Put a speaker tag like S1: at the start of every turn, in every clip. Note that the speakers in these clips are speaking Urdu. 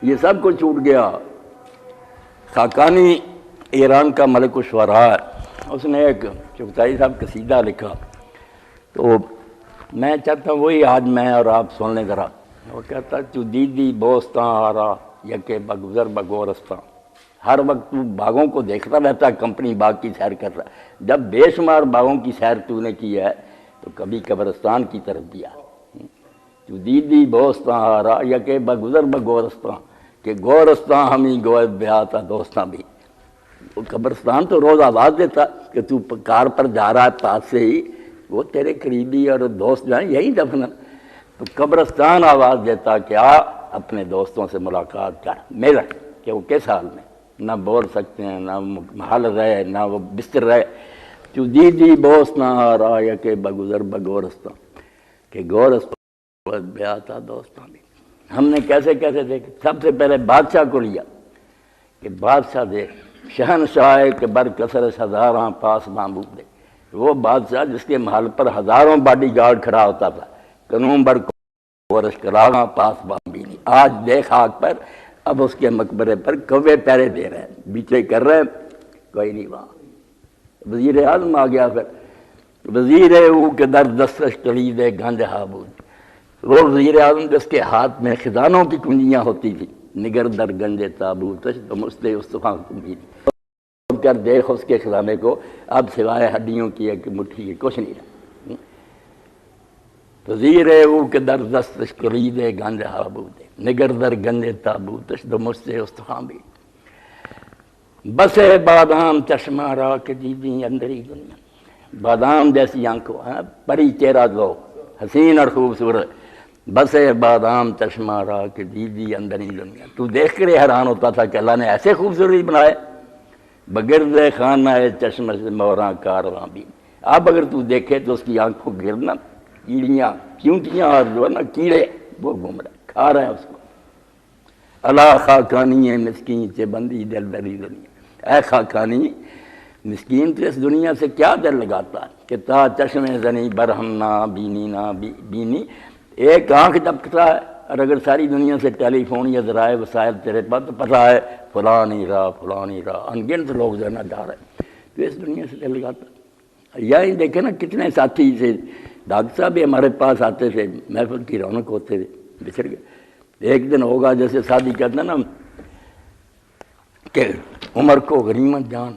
S1: یہ سب کچھ چھوٹ گیا۔ خاقانی ایران کا ملک الشعراء ہے، اس نے ایک چغتائی صاحب قصیدہ لکھا، تو میں چاہتا ہوں وہی آج میں اور آپ سن لیں ذرا۔ وہ کہتا تو دیدی بوستاں آرا یکے بگزر بگورستاں، ہر وقت تو باغوں کو دیکھتا رہتا ہے، کمپنی باغ کی سیر کر رہا ہے، جب بے شمار باغوں کی سیر تو نے کی ہے تو کبھی قبرستان کی طرف بھی آ۔ تو دیدی بوستاں آرا یکے بگزر بگورستاں، کہ گورستاں ہمیں گوئے بیاہ تا دوستاں بھی۔ قبرستان تو روز آواز دیتا کہ تو کار پر جا رہا ہے پاس سے ہی، وہ تیرے قریبی اور دوست جو ہیں یہی دفن ہیں، تو قبرستان آواز دیتا کہ آ اپنے دوستوں سے ملاقات کر، مل کہ وہ کس حال میں، نہ بول سکتے ہیں، نہ محل رہے، نہ وہ بستر رہے۔ تو دیدی بوست نہ آ رہا یا کہ بگزر بگورستان، کہ گورستان بیاہ تھا دوستاں بھی۔ ہم نے کیسے کیسے دیکھا، سب سے پہلے بادشاہ کو لیا کہ بادشاہ دیکھ، شہنشاہ کے بر کثر ہزاراں پاس معبود دے، وہ بادشاہ جس کے محل پر ہزاروں باڈی گارڈ کھڑا ہوتا تھا، قانون بر ورش کراغاں پاس بامبی نہیں۔ آج دیکھ آگ پر، اب اس کے مقبرے پر کوے پیرے دے رہے ہیں، بیچے کر رہے ہیں، کوئی نہیں وہاں۔ وزیر اعظم آ گیا، پھر وزیر او کے در دستش کلید گنج ہابود، وہ وزیر اعظم جس کے ہاتھ میں خزانوں کی کنجیاں ہوتی تھی، نگر در گنج تابوتش تو مستے استفاں امید کر دیکھ اس کے خزانے کو، اب سوائے ہڈیوں کی ایک مٹھی کی کچھ نہیں رہا۔ وزیر او کے در دستش کلید گنج ہابود، نگر در گنج تابوتش تو مستے استفاں بھی، بسے بادام چشمہ را کے دیدی اندری دنیا، بادام جیسی آنکھوں ہیں، پری چہرہ لو، حسین اور خوبصورت، بسے بادام چشمہ را کے دیدی اندری دنیا، تو دیکھ کر حیران ہوتا تھا کہ اللہ نے ایسے خوبصورت بنائے، بگرد خانہ چشمہ سے موراں کارواں بھی۔ اب اگر تو دیکھے تو اس کی آنکھوں گرنا کیڑیاں، چیونٹیاں اور جو ہے نا کیڑے، وہ گھوم رہے کھا رہے ہیں اس کو۔ اللہ خاقانی مسکین سے بندی دل بری دنیا، اے خاقانی مسکین تو اس دنیا سے کیا دل لگاتا ہے کہ تا چشم زنی برہم نہ بینی نہ بینی، ایک آنکھ جھپکتا ہے، اور اگر ساری دنیا سے ٹیلی فون یا ذرائع وسائل تیرے پاس تو پتہ ہے فلاں نہیں رہا، انگنت لوگ جو ہے نا جا رہے ہیں، تو اس دنیا سے دل لگاتا ہے۔ یہی دیکھیں نا کتنے ساتھی سے ڈاکٹر صاحب بھی ہمارے پاس آتے تھے، محفل کی رونق ہوتے تھے، بچھڑ گئے۔ ایک دن ہوگا جیسے شادی کہتے ہیں نا کہ عمر کو غنیمت جان،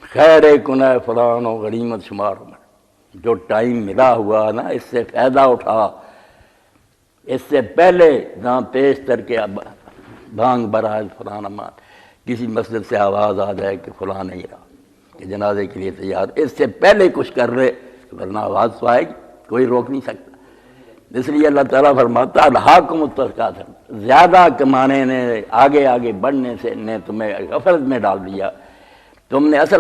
S1: خیر کنہ فلان و غنیمت شمار عمر، جو ٹائم ملا ہوا نا اس سے فائدہ اٹھا، اس سے پہلے جہاں پیش تر کے بھانگ برائے فلاں امان، کسی مسجد سے آواز آ جائے کہ فلاں نہیں رہا، کہ جنازے کے لیے تیار، اس سے پہلے کچھ کر رہے، ورنہ آواز تو آئے گی، کوئی روک نہیں سکتا۔ اس لیے اللہ تعالیٰ فرماتا الہاکم التکاثر، زیادہ کمانے نے، آگے آگے بڑھنے سے نے تمہیں غفلت میں ڈال دیا، تم نے اصل